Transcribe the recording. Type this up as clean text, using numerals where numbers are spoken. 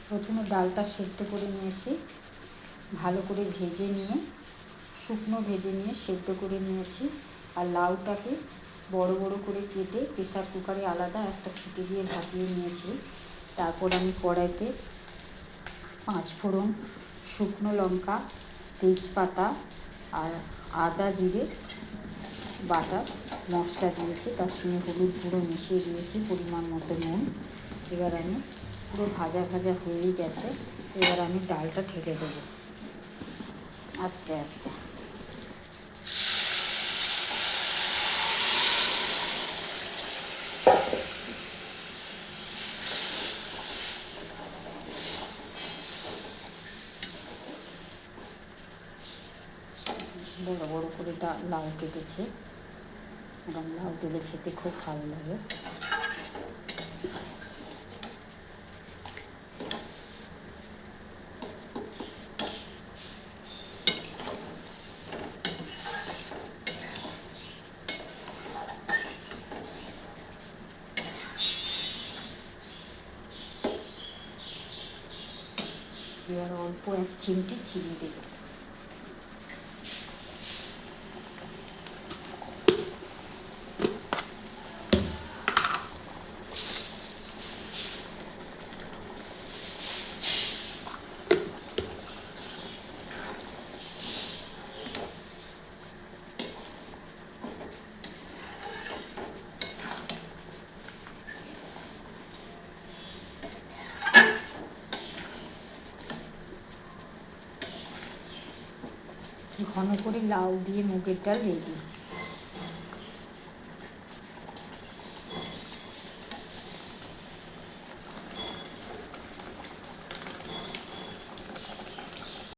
প্রথমে ডালটা সেদ্ধ করে নিয়েছি, ভালো করে ভেজে নিয়ে, শুকনো ভেজে নিয়ে সেদ্ধ করে নিয়েছি। আর লাউটাকে বড় বড় করে কেটে প্রেসার কুকারে আলাদা একটা সিটি দিয়ে ভাপিয়ে নিয়েছি। তারপর আমি কড়াইতে 5 ফোড়ন, শুকনো লঙ্কা, তেজপাতা আর আদা জিরে বাটা মশলা দিয়েছি, তার সঙ্গে হলুদ গুঁড়ো মিশিয়ে দিয়েছি, পরিমাণ মতো নুন। এবার আমি পুরো ভাজা ভাজা হয়েই গেছে। এবার আমি ডালটা ঢেলে দেবো আস্তে আস্তে। বড় বড় করে লাউ কেটেছে, এবং লাউ দিলে খেতে খুব ভালো লাগে। এবার অল্প 1 চিমটি চিনি দেব। ঘন করে লাউ দিয়ে মুগের ডাল রেডি।